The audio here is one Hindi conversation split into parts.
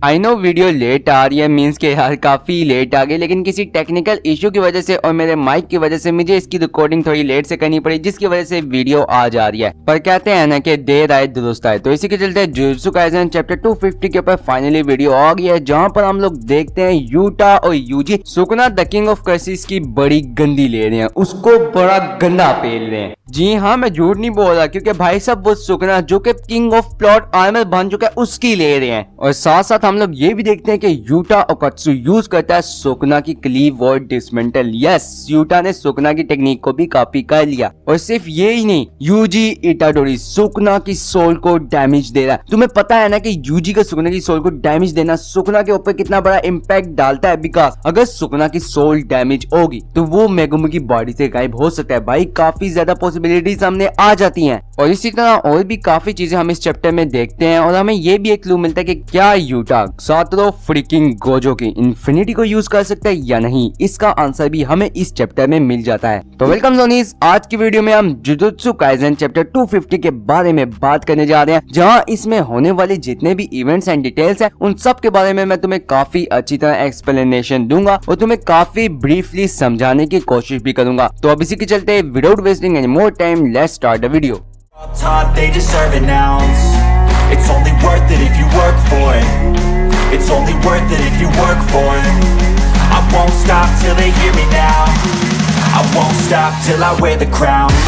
आई नो वीडियो लेट आ रही है, मीन्स के यार काफी लेट आ गई, लेकिन किसी टेक्निकल इशू की वजह से और मेरे माइक की वजह से मुझे इसकी रिकॉर्डिंग थोड़ी लेट से करनी पड़ी, जिसकी वजह से वीडियो आज आ रही है। पर कहते हैं ना कि देर आए दुरुस्त आए, तो इसी के चलते जुजुत्सु काइसेन चैप्टर 250 के ऊपर फाइनली वीडियो आ गई है, जहां पर हम लोग देखते हैं यूटा और Yuji Sukuna the king of curses की बड़ी गंदी ले रहे हैं, उसको बड़ा गंदा पेल रहे हैं। जी हाँ, मैं झूठ नहीं बोल रहा, क्योंकि भाई साहब वो सुकुना जो कि किंग ऑफ प्लॉट आर्मर बन चुका है उसकी ले रहे हैं। और साथ साथ हम लोग ये भी देखते हैं कि यूटा ओकात्सु यूज करता है सुकुना की क्लीव और डिसमेंटल। यस, यूटा ने सुकुना की टेक्निक को भी कॉपी कर लिया। और सिर्फ ये ही नहीं, यूजी इटाडोरी सुकुना की सोल को डैमेज दे रहा है। तुम्हें पता है ना कि यूजी का सुकुना की सोल को डैमेज देना सुकुना के ऊपर कितना बड़ा इम्पैक्ट डालता है, बिकॉज अगर सुकुना की सोल डैमेज होगी तो वो मेगुमी की बॉडी से गायब हो सकता है। भाई काफी ज्यादा पॉसिबिलिटी सामने आ जाती हैं। और इसी तरह और भी काफी चीजें हम इस चैप्टर में देखते हैं, और हमें ये भी एक क्लू मिलता है कि क्या यूटा सातोरू फ्रीकिंग गोजो की इन्फिनिटी को यूज कर सकता है या नहीं। इसका आंसर भी हमें इस चैप्टर में मिल जाता है। तो वेलकम जोनीज, आज की वीडियो में हम जुजुत्सु काइसेन चैप्टर 250 के बारे में बात करने जा रहे हैं, जहां इसमें होने वाले जितने भी इवेंट्स एंड डिटेल्स हैं उन सब के बारे में मैं तुम्हें काफी अच्छी तरह एक्सप्लेनेशन दूंगा और तुम्हें काफी ब्रीफली समझाने की कोशिश भी करूंगा। तो अब इसी के चलते without wasting any more time let's start the video. Taught they deserve an ounce. It's only worth it if you work for it. It's only worth it if you work for it. I won't stop till they hear me now. I won't stop till I wear the crown.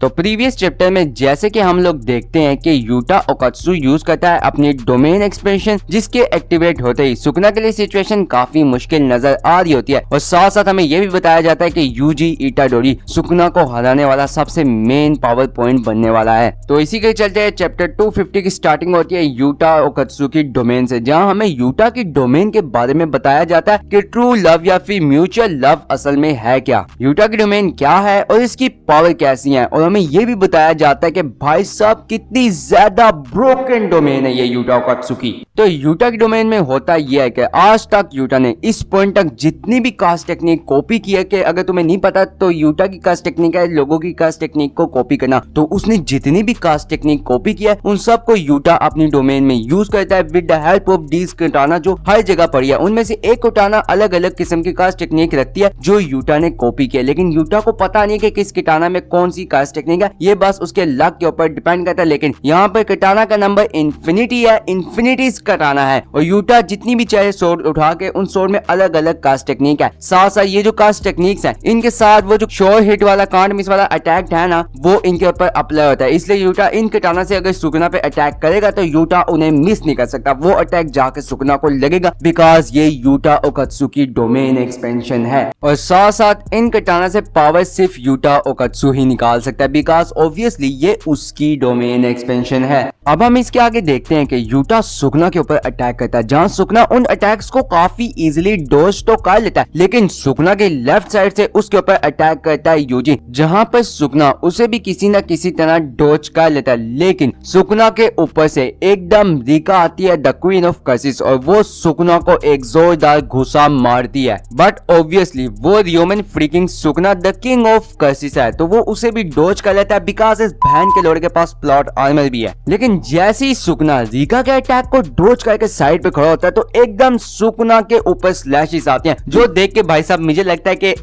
तो प्रीवियस चैप्टर में जैसे कि हम लोग देखते हैं कि यूटा ओकात्सु यूज करता है अपनी डोमेन एक्सपेंशन, जिसके एक्टिवेट होते ही सुकुना के लिए सिचुएशन काफी मुश्किल नजर आ रही होती है। और साथ साथ हमें यह भी बताया जाता है कि यूजी इटाडोरी सुकुना को हराने वाला सबसे मेन पावर पॉइंट बनने वाला है। तो इसी के चलते चैप्टर 250 की स्टार्टिंग होती है यूटा ओकात्सु की डोमेन से, जहाँ हमें यूटा की डोमेन के बारे में बताया जाता है कि ट्रू लव या फिर म्यूचुअल लव असल में है क्या, यूटा की डोमेन क्या है और इसकी पावर कैसी है। और हमें ये भी बताया जाता है कि भाई साहब कितनी ज्यादा ब्रोकन डोमेन है ये यूटा ओकात्सु की। तो यूटा की डोमेन में होता यह है कि आज तक यूटा ने इस पॉइंट तक जितनी भी कास्ट टेक्निक कॉपी की है, कि अगर तुम्हें नहीं पता तो यूटा की कास्ट टेक्निक है लोगों की कास्ट टेक्निक को कॉपी करना, तो उसने जितनी भी कास्ट टेक्निक कॉपी किया है उन सब को यूटा अपनी डोमेन में यूज करता है with the help of these कटाना जो हर जगह पड़ी है। उनमें से एक कटाना अलग अलग किस्म की कास्ट टेक्निक रखती है जो यूटा ने कॉपी किया, लेकिन यूटा को पता नहीं कि किस कटाना में कौन सी कास्ट टेक्निक है, ये बस उसके लक के ऊपर डिपेंड करता है। लेकिन यहाँ पर कटाना का नंबर इन्फिनिटी है, इन्फिनिटी कटाना है, और यूटा जितनी भी चाहे सोर्ड उठा के उन सोर्ड में अलग अलग कास्ट टेक्निक है। साथ साथ ये जो कास्ट टेक्निक्स हैं इनके साथ वो जो श्योर हिट वाला कांट मिस वाला अटैक है ना, वो इनके ऊपर अप्लाई होता है। इसलिए यूटा इन कटाना से अगर सुकुना पे अटैक करेगा तो यूटा उन्हें मिस नहीं कर सकता, वो अटैक जाके सुकुना को लगेगा, बिकॉज ये यूटा ओकात्सु की डोमेन एक्सपेंशन है। और साथ साथ इन कटाना से पावर सिर्फ यूटा ओकात्सु ही निकाल सकता है, बिकॉज ऑब्वियसली ये उसकी डोमेन एक्सपेंशन है। अब हम इसके आगे देखते हैं कि यूटा सुकुना के ऊपर अटैक करता है, जहां सुकुना उन अटैक्स को काफी इजीली डॉज तो कर लेता है, लेकिन सुकुना के लेफ्ट साइड से उसके ऊपर अटैक करता है यूजी, जहां पर सुकुना उसे भी किसी न किसी तरह डॉज कर लेता है। लेकिन सुकुना के ऊपर से एकदम रिका आती है द क्वीन ऑफ कर्सिस, और वो सुकुना को एक जोरदार घुसा मारती है। बट ऑब्वियसली वो Ryomen freaking Sukuna the king of curses है, तो वो उसे भी डॉज कर लेता है, बिकॉज इस बहन के लोड़े के पास प्लॉट आर्मर भी है। लेकिन जैसे ही सुकुना रिका के अटैक को डॉज करके साइड पे खड़ा होता है तो एकदम सुकुना के ऊपर स्लैशेस आते हैं, जो देख के भाई साहब मुझे लगता है कि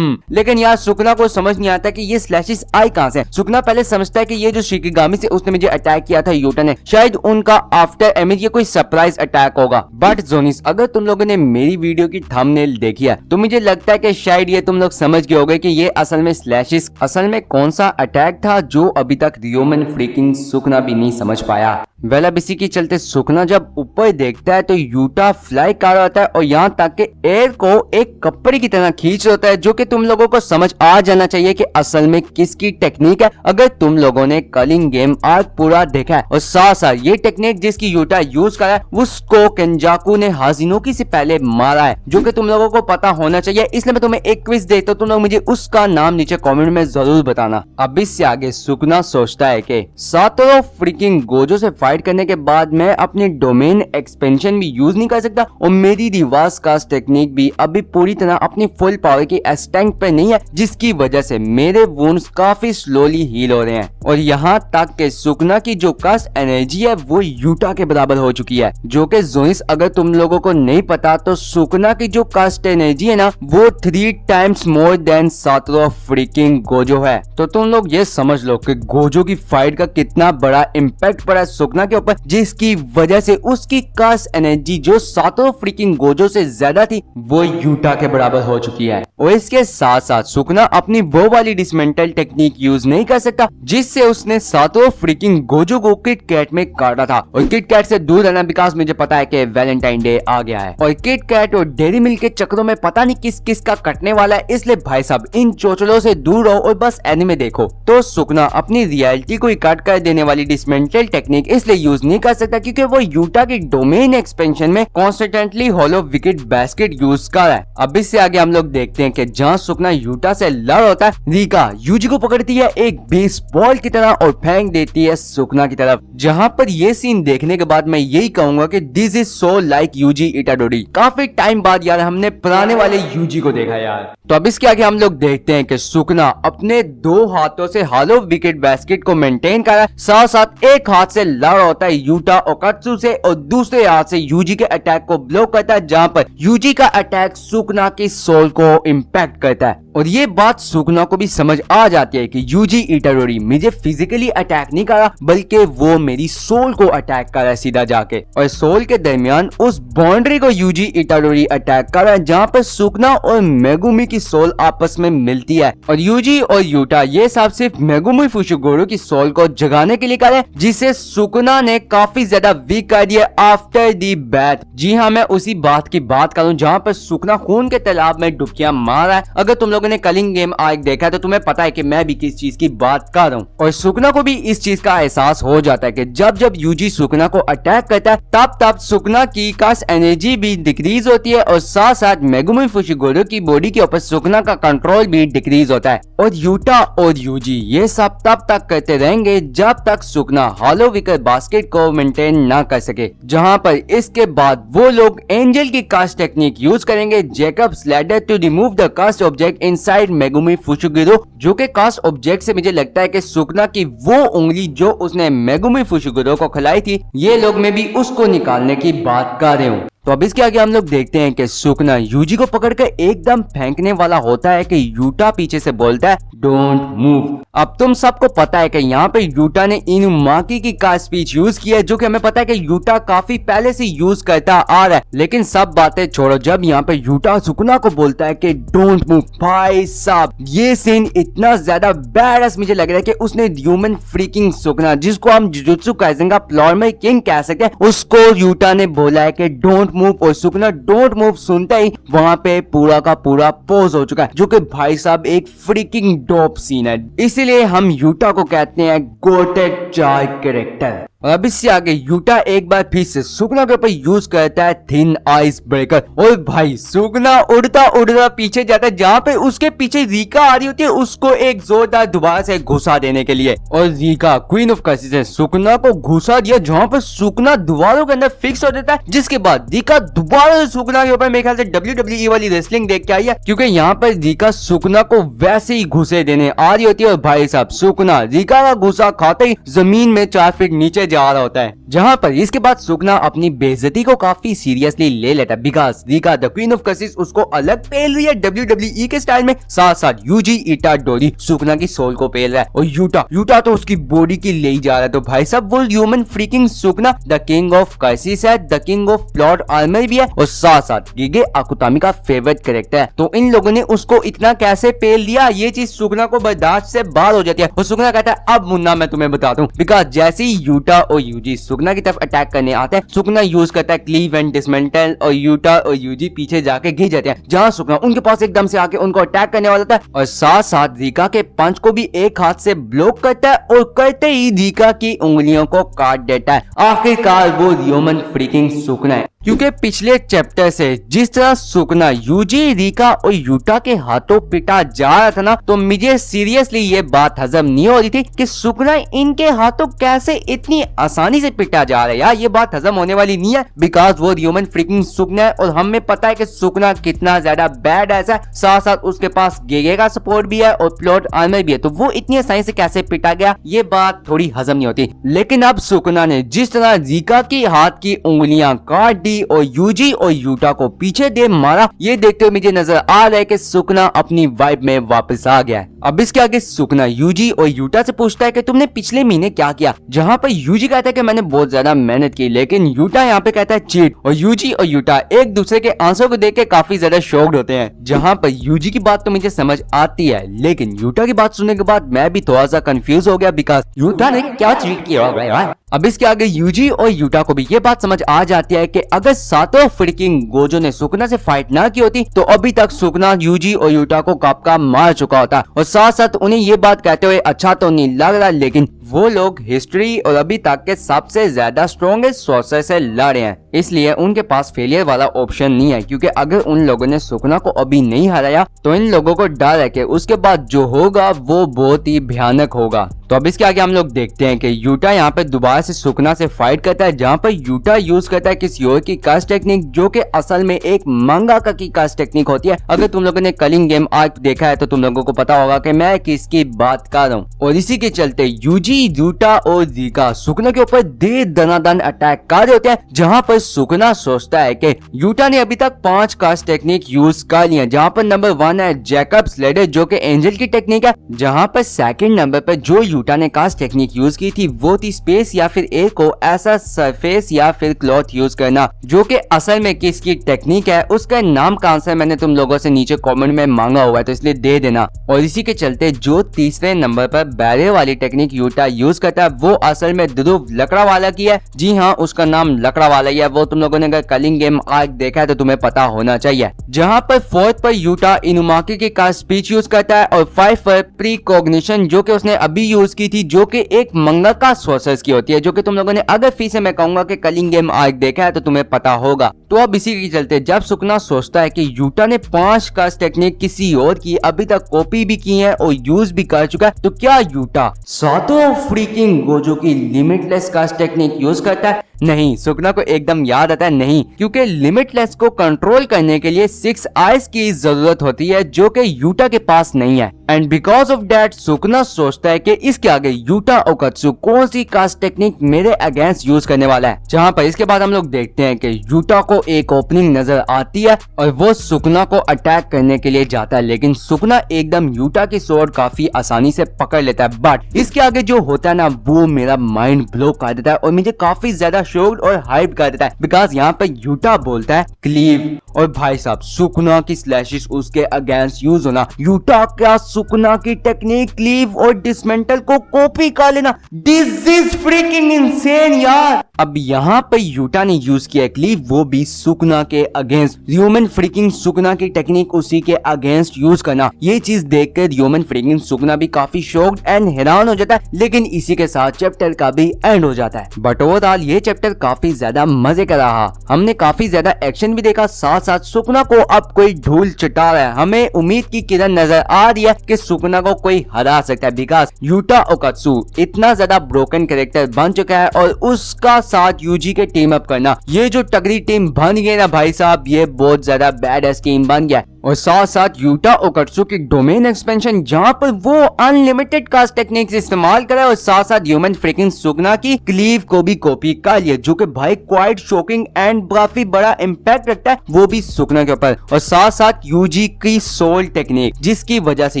लेकिन यार सुकुना को समझ नहीं आता कि ये स्लैशेस आई कहां से। सुकुना पहले समझता है कि ये जो शिकिगामी से उसने मुझे अटैक किया था यूटा ने, शायद उनका आफ्टर एमिज ये कोई सरप्राइज अटैक होगा। बट जोनिस, अगर तुम लोगों ने मेरी वीडियो की थंबनेल देखी है तो मुझे लगता है कि शायद ये तुम लोग समझ गए होगे कि ये असल में स्लैशेस असल में कौन सा अटैक था जो अभी तक रियोमन फ्रीकिंग सुकुना भी नहीं समझ पाया। वेल अब इसी के चलते सुकुना जब ऊपर देखता है तो यूटा फ्लाई कर रहा होता है और यहाँ तक के एयर को एक कपड़े की तरह खींच होता है, जो कि तुम लोगों को समझ आ जाना चाहिए कि असल में किसकी टेक्निक है, अगर तुम लोगों ने कलिंग गेम आर्क पूरा देखा है। और साथ साथ ये टेक्निक जिसकी यूटा यूज करा है उसको केंजाकू ने हाजिनोकी से पहले मारा है, जो कि तुम लोगों को पता होना चाहिए। इसलिए मैं तुम्हें एक क्विज देता हूं, तुम लोग मुझे उसका नाम नीचे कमेंट में जरूर बताना। अब इससे आगे सुकुना सोचता है कि सातोरू फ्रीकिंग गोजो से फाइट फाइट करने के बाद मैं अपनी डोमेन एक्सपेंशन भी यूज नहीं कर सकता और मेरी रिवर्स कास्ट टेक्निक भी अभी पूरी तरह अपनी फुल पावर की एक्सटेंट पे नहीं है, जिसकी वजह से मेरे वुंड्स काफी स्लोली हील हो रहे हैं। और यहाँ तक के सुकना की जो कास्ट एनर्जी है वो यूटा के बराबर हो चुकी है, जो कि जोइस अगर तुम लोगों को नहीं पता तो सुकना की जो कास्ट एनर्जी है ना वो 3 times more than Satoru freaking Gojo है। तो तुम लोग ये समझ लो कि गोजो की फाइट का कितना बड़ा इम्पैक्ट पड़ा सुकना के ऊपर, जिसकी वजह से उसकी कास्ट एनर्जी जो सातोरू फ्रीकिंग गोजो से ज्यादा थी वो यूटा के बराबर हो चुकी है। और इसके साथ साथ सुकना अपनी वो वाली डिसमेंटल टेक्निक यूज नहीं कर सकता जिससे उसने सातोरू फ्रीकिंग गोजो को किट कैट में काटा था। और किट कैट से दूर रहना बिकॉज मुझे पता है कि वैलेंटाइन डे आ गया है और किट कैट और डेयरी मिल्क के चक्रों में पता नहीं किस किस का कटने वाला है, इसलिए भाई साहब इन चोचलों से दूर रहो और बस एनिमे देखो। तो सुकना अपनी रियलिटी को कट कर देने वाली डिसमेंटल टेक्निक इसलिए यूज नहीं कर सकता क्योंकि वो यूटा की डोमेन एक्सपेंशन में कॉन्स्टेंटली होलो विकेट बास्केट यूज कर रहा है। अब इससे आगे हम लोग देखते हैं कि जहाँ सुकना यूटा से लड़ होता है, रिका यूजी को पकड़ती है एक बेसबॉल की तरह और फेंक देती है सुकना की तरफ। जहाँ पर ये सीन देखने के बाद मैं यही कहूंगा कि this is so like Yuji Itadori. काफी टाइम बाद यार हमने पुराने वाले यूजी को देखा यार। तो अब इसके आगे हम लोग देखते हैं कि सुकना अपने 2 हाथों से हालो विकेट बास्केट को मेंटेन कर रहा है, साथ साथ एक हाथ से लड़ होता है यूटा ओकात्सु से और दूसरे हाथ से यूजी के अटैक को ब्लॉक करता है, जहां पर यूजी का अटैक सुकना की सोल को इम्पैक्ट करता है। और ये बात सुकना को भी समझ आ जाती है कि यूजी इटाडोरी मुझे फिजिकली अटैक नहीं कर रहा बल्कि वो मेरी सोल को अटैक कर रहा है सीधा जाके। और सोल के दरमियान उस बाउंड्री को यूजी इटाडोरी अटैक कर रहा है जहाँ पर सुकना और मेगुमी की सोल आपस में मिलती है। और यूजी और यूटा ये सब सिर्फ मेगुमी फुशिगोरो की सोल को जगाने के लिए कर रहे हैं, जिसे सुकना ने काफी ज्यादा वीक कर दिया आफ्टर दी बैथ। जी हाँ, मैं उसी बात की बात करूँ जहाँ पर सुकना खून के तालाब में डुबकियां मार रहा है। अगर तुम लोगों ने कलिंग गेम आर्क देखा है तो तुम्हें पता है कि मैं भी किस चीज की बात कर रहा हूँ। और सुकना को भी इस चीज का एहसास हो जाता है कि जब जब यूजी सुकना को अटैक करता है तब तब सुकना की कास्ट एनर्जी भी डिक्रीज होती है और साथ साथ मेगुमी फुशिगोरो की बॉडी के ऊपर सुकना का कंट्रोल भी डिक्रीज होता है। और यूटा और यूजी ये सब तब तक करते रहेंगे जब तक सुकना हॉलो विकेट बास्केट को मेंटेन ना कर सके, जहां पर इसके बाद वो लोग एंजल की कास्ट टेक्निक यूज करेंगे, Jacob's ladder, to remove the cursed object inside Megumi Fushiguro, जो के कास्ट ऑब्जेक्ट से मुझे लगता है कि सुकना की वो उंगली जो उसने मेगुमी फुशिगोरो को खिलाई थी, ये लोग में भी उसको निकालने की बात कर रहे हूँ। तो अब इसके आगे हम लोग देखते हैं कि सुकना यूजी को पकड़कर एकदम फेंकने वाला होता है कि यूटा पीछे से बोलता है डोंट मूव। अब तुम सबको पता है कि यहाँ पे यूटा ने इनुमाकी की का स्पीच यूज किया है, जो कि हमें पता है कि यूटा काफी पहले से यूज करता आ रहा है। लेकिन सब बातें छोड़ो, जब यहाँ पे यूटा सुकना को बोलता है कि डोंट मूव, भाई साहब ये सीन इतना ज्यादा बैडस मुझे लग रहा है कि उसने ह्यूमन फ्रीकिंग सुकना, जिसको हम जुजुत्सु काइसेन का प्लॉर्मर किंग कह सकते हैं, उसको यूटा ने बोला है कि डोंट मूव। और सुकना डोंट मूव सुनते ही वहां पे पूरा का पूरा पोज हो चुका है, जो कि भाई साहब एक फ्रीकिंग डोप सीन है। इसीलिए हम यूटा को कहते हैं गोटेड चाय कैरेक्टर। और अब इससे आगे यूटा एक बार फिर से सुकना के ऊपर यूज करता है थिन आइस ब्रेकर। और भाई सुकना उड़ता उड़ता पीछे जाता है, जहाँ पे उसके पीछे रीका आ रही होती है उसको एक जोरदार दोबारा से घुसा देने के लिए। और रीका क्वीन ऑफ कर्सिस ने सुकना को घुसा दिया, जहाँ पर सुकना दीवारों के अंदर फिक्स हो जाता है, जिसके बाद रीका दोबारा सुकना के ऊपर मेरे ख्याल से WWE वाली रेसलिंग देख के आई है, क्योंकि यहाँ पर रीका सुकना को वैसे ही घुसे देने आ रही होती है। और भाई साहब सुकना रीका का घुसा खाते ही जमीन में 4 फीट नीचे जा रहा होता है, जहां पर इसके बाद सुकना अपनी बेइज्जती को काफी सीरियसली ले लेता है, because Rika the queen of curses उसको अलग पेल रही है WWE के स्टाइल में, साथ साथ यूजी इटाडोरी सुकना की सोल को पेल रहा है। और यूटा तो उसकी बॉडी की ले ही जा रहा है। तो भाई साहब वो human freaking Sukuna the king of curses है, the king of plot armour भी है और साथ साथ गिगे अकुतामी का फेवरेट कैरेक्टर है। तो इन लोगों ने उसको इतना कैसे पेल दिया, ये चीज सुकना को बर्दाश्त से बाहर हो जाती है। और सुकना कहता है अब मुन्ना मैं तुम्हें बताता हूँ, बिकॉज जैसे ही यूटा और यूजी सुकना की तरफ अटैक करने आते हैं, सुकना यूज करता है क्लीव एंड डिसमेंटल और यूटा और यूजी पीछे जाके गिर जाते हैं, जहां सुकना उनके पास एकदम से आके उनको अटैक करने वाला था और साथ साथ रीका के पंच को भी एक हाथ से ब्लॉक करता है और करते ही रीका की उंगलियों को काट देता है। आखिरकार वो ह्यूमन फ्रीकिंग सुकना है। क्योंकि पिछले चैप्टर से जिस तरह सुकना यूजी, रिका और यूटा के हाथों पिटा जा रहा था ना, तो मुझे सीरियसली ये बात हजम नहीं हो रही थी कि सुकना इनके हाथों कैसे इतनी आसानी से पिटा जा रहा है। यार ये बात हजम होने वाली नहीं है, बिकॉज वो ह्यूमन फ्रीकिंग सुकना है और हमें पता है कि सुकना कितना ज्यादा बैड है, साथ साथ उसके पास गेगे का सपोर्ट भी है और प्लॉट आर्मर भी है, तो वो इतनी आसानी से कैसे पिटा गया, ये बात थोड़ी हजम नहीं होती। लेकिन अब सुकना ने जिस तरह रिका की हाथ की उंगलियां काट दी और यूजी और यूटा को पीछे दे मारा, ये देखते हुए मुझे नजर आ रहा है कि सुकना अपनी वाइब में वापस आ गया है। अब इसके आगे सुकना यूजी और यूटा से पूछता है कि तुमने पिछले महीने क्या किया, जहाँ पर यूजी कहता है कि मैंने बहुत ज्यादा मेहनत की, लेकिन यूटा यहाँ पे कहता है चीट, और यूजी और यूटा एक दूसरे के आंसू को देख के काफी ज्यादा शॉक्ड होते हैं। जहाँ पर यूजी की बात तो मुझे समझ आती है, लेकिन यूटा की बात सुनने के बाद मैं भी थोड़ा सा कंफ्यूज हो गया, बिकॉज यूटा ने क्या चीट किया होगा। अब इसके आगे यूजी और यूटा को भी ये बात समझ आ जाती है कि अगर सातों फ्रीकिंग गोजो ने सुकना से फाइट ना की होती तो अभी तक सुकना यूजी और यूटा को कापका मार चुका होता, और साथ साथ उन्हें ये बात कहते हुए अच्छा तो नहीं लग रहा, लेकिन वो लोग हिस्ट्री और अभी तक के सबसे ज्यादा स्ट्रॉन्गेस्ट सोर्सर से लड़े हैं, इसलिए उनके पास फेलियर वाला ऑप्शन नहीं है। क्योंकि अगर उन लोगों ने सुकना को अभी नहीं हराया तो इन लोगों को डर है कि उसके बाद जो होगा वो बहुत ही भयानक होगा। तो अब इसके आगे हम लोग देखते हैं कि यूटा यहाँ पे दोबारा से सुकना से फाइट करता है, जहाँ पर यूटा यूज करता है किसी और की कास्ट टेक्निक, जो कि असल में एक मंगाका की कास्ट टेक्निक होती है। अगर तुम लोगों ने कलिंग गेम आर्क देखा है तो तुम लोगों को पता होगा कि मैं किसकी बात कर रहा हूँ। और इसी के चलते यूजी, यूटा और रिका सुकना के ऊपर दे दनादन अटैक कर रहे होते हैं, जहाँ पर सुकना सोचता है कि यूटा ने अभी तक 5 कास्ट टेक्निक यूज कर लिया, जहाँ पर नंबर 1 है जैकब्स लेडर जो कि एंजल की टेक्निक है, जहाँ पर सेकंड नंबर पर जो यूटा ने कास्ट टेक्निक यूज की थी वो थी स्पेस या फिर एयर को ऐसा सरफेस या फिर क्लॉथ यूज करना, जो कि असल में किसकी टेक्निक है उसका नाम का आंसर मैंने तुम लोगों से नीचे कमेंट में मांगा हुआ है, तो इसलिए दे देना। और इसी के चलते जो तीसरे नंबर पर बैरियर वाली टेक्निक यूटा यूज करता है वो असल में ध्रुव लकड़ा वाला की है। जी हाँ, उसका नाम लकड़ा वाला ही है, वो तुम लोगों ने अगर कलिंग गेम आर्क देखा है तो तुम्हें पता होना चाहिए। जहाँ पर 4th पर यूटा इनुमाकी की कास्ट स्पीच यूज करता है और 5 पर प्रीकॉग्निशन जो कि उसने अभी यूज की थी, जो कि एक मंगाका सोर्सर्स की होती है, जो कि तुम लोगों ने अगर फिर से मैं कहूंगा कि कलिंग गेम आर्क देखा है तो तुम्हें पता होगा। तो अब इसी के चलते जब सुकना सोचता है कि यूटा ने 5 कास्ट टेक्निक किसी और की अभी तक कॉपी भी की है और यूज भी कर चुका है, तो क्या यूटा सातों फ्रीकिंग गोजो की लिमिटलेस कास्ट टेक्निक यूज करता है? नहीं, सुकना को एकदम याद आता है नहीं, क्योंकि लिमिटलेस को कंट्रोल करने के लिए 6 आइज की जरूरत होती है, जो कि यूटा के पास नहीं है। एंड बिकॉज ऑफ दैट सुकना सोचता है कि इसके आगे यूटा ओकात्सु कौन सी कास्ट टेक्निक मेरे अगेंस्ट यूज करने वाला है। जहाँ पर इसके बाद हम लोग देखते हैं कि यूटा को एक ओपनिंग नजर आती है और वो सुकना को अटैक करने के लिए जाता है, लेकिन सुकना एकदम यूटा की स्वॉर्ड काफी आसानी से पकड़ लेता है। बट इसके आगे जो होता है ना वो मेरा माइंड ब्लो कर देता है और मुझे काफी ज्यादा शॉक्ड और हाइप कर देता है, बिकॉज यहाँ पे यूटा बोलता है क्लीव, और भाई साहब सुकना की स्लैशेस उसके अगेंस्ट यूज होना, यूटा क्या सुकना की टेक्निक क्लीव और डिसमेंटल को कॉपी कर लेना, दिस इज फ्रीकिंग इनसेन यार। अब यहाँ पे यूटा ने यूज किया क्लीव, वो भी सुकना के अगेंस्ट, ह्यूमन फ्रीकिंग सुकना की टेक्निक उसी के अगेंस्ट यूज करना। ये चीज देखकर ह्यूमन फ्रीकिंग सुकना भी काफी शॉक्ड एंड हैरान हो जाता है, लेकिन इसी के साथ चैप्टर का भी एंड हो जाता है। बट ओवरऑल ये चैप्टर काफी ज्यादा मजे का रहा, हमने काफी ज्यादा एक्शन भी देखा, साथ साथ सुकना को अब कोई धूल चटा रहा है। हमें उम्मीद की किरण नजर आ रही है कि सुकना को कोई हरा सकता है, बिकॉज यूटा ओकात्सु इतना ज्यादा ब्रोकन कैरेक्टर बन चुका है और उसका साथ यूजी के टीम अप करना, ये जो तगड़ी टीम बन गई ना भाई साहब, ये बहुत ज्यादा बैड टीम बन गया। और साथ साथ यूटा ओकात्सु की डोमेन एक्सपेंशन जहाँ पर वो अनलिमिटेड कास्ट टेक्निक्स इस्तेमाल करा और साथ साथ ह्यूमन फ्रीकिंग सुकना की क्लीव को भी कॉपी कर लिया, जो कि भाई क्वाइट शॉकिंग एंड काफी बड़ा इम्पैक्ट रखता है वो भी सुकना के ऊपर। और साथ साथ यूजी की सोल टेक्निक, जिसकी वजह से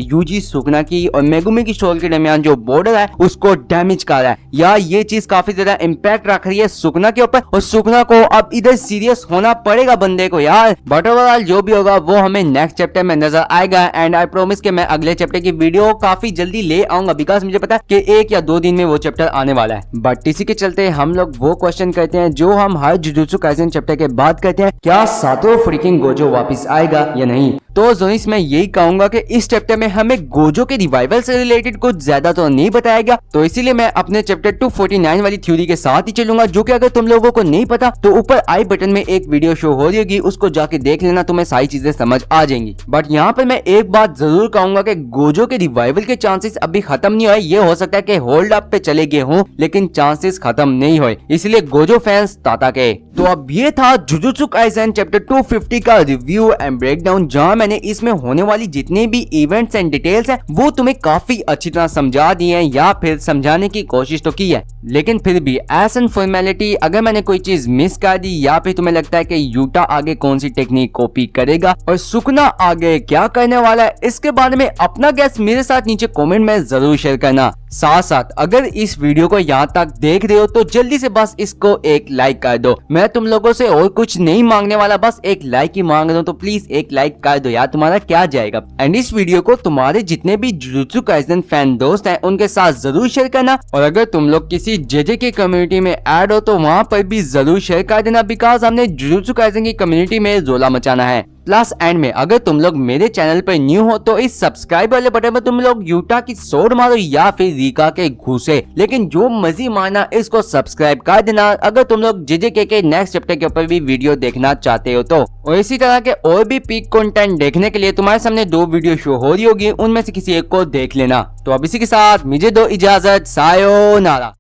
यूजी सुकना की और मेगुमी की सोल के दरमियान जो बॉर्डर है उसको डैमेज कर रहा है। यार ये चीज काफी ज्यादा इम्पैक्ट रख रही है सुकना के ऊपर और सुकना को अब इधर सीरियस होना पड़ेगा बंदे को यार। बट ओवरऑल जो भी होगा वो हमें नेक्स्ट चैप्टर में नजर आएगा एंड आई प्रॉमिस कि मैं अगले चैप्टर की वीडियो काफी जल्दी ले आऊंगा, बिकॉज मुझे पता है कि 1 या 2 दिन में वो चैप्टर आने वाला है। बट इसी के चलते हम लोग वो क्वेश्चन करते हैं जो हम हर जुजुत्सु काइसेन चैप्टर के बाद करते हैं, क्या सातों फ्रीकिंग गोजो वापस आएगा या नहीं। तो जोनिस मैं यही कहूंगा कि इस चैप्टर में हमें गोजो के रिवाइवल से रिलेटेड कुछ ज्यादा तो नहीं बताया गया, तो इसीलिए मैं अपने चैप्टर 249 वाली थ्योरी के साथ ही चलूंगा, जो कि अगर तुम लोगों को नहीं पता तो ऊपर आई बटन में एक वीडियो शो हो रही होगी, उसको जाके देख लेना, तुम्हें सारी चीजें समझ आ जाएंगी। बट यहाँ पर मैं एक बात जरूर कहूंगा कि गोजो के रिवाइवल के चांसेस अभी खत्म नहीं हुए। ये हो सकता है कि होल्ड अप पे चले गए हों, लेकिन चांसेस खत्म नहीं हुए, इसलिए गोजो फैंस ताता के। तो अब ये था जुजुत्सु काइसेन चैप्टर 250 का रिव्यू एंड ब्रेकडाउन, जहां मैंने इसमें होने वाली जितने भी इवेंट्स एंड डिटेल्स हैं वो तुम्हें काफी अच्छी तरह समझा दी हैं, या फिर समझाने की कोशिश तो की है, लेकिन फिर भी एज एन फॉर्मेलिटी अगर मैंने कोई चीज मिस कर दी, या फिर तुम्हें लगता है कि यूटा आगे कौन सी टेक्निक कॉपी करेगा और सुकना आगे क्या करने वाला है, इसके बारे में अपना गैस मेरे साथ नीचे कमेंट में जरूर शेयर करना। साथ साथ अगर इस वीडियो को यहाँ तक देख रहे हो तो जल्दी से बस इसको एक लाइक कर दो। मैं तुम लोगों से और कुछ नहीं मांगने वाला, बस एक लाइक ही मांग रहा हूँ, तो प्लीज एक लाइक कर दो यार, तुम्हारा क्या जाएगा। एंड इस वीडियो को तुम्हारे जितने भी जुजुत्सु काइसेन फैन दोस्त हैं उनके साथ जरूर शेयर करना, और अगर तुम लोग किसी जेजे की कम्युनिटी में ऐड हो तो वहाँ पर भी जरूर शेयर कर देना, बिकॉज हमने जुजुत्सु काइसेन की कम्युनिटी में रोला मचाना है। प्लस एंड में अगर तुम लोग मेरे चैनल पर न्यू हो तो इस सब्सक्राइब वाले बटन में तुम लोग यूटा की सोड मारो या फिर रीका के घुसे, लेकिन जो मर्जी मारना इसको सब्सक्राइब कर देना अगर तुम लोग जेजे के नेक्स्ट चैप्टर के ऊपर भी वीडियो देखना चाहते हो तो। और इसी तरह के और भी पीक कंटेंट देखने के लिए तुम्हारे सामने 2 वीडियो शो हो रही होगी, उनमें से किसी एक को देख लेना। तो अब इसी के साथ मुझे दो इजाजत, सायोनारा।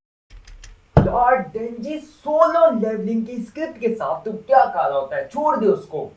यार डेंजी सोलो लेवलिंग की स्क्रिप्ट के साथ तू क्या कर रहा होता है, छोड़ दे उसको।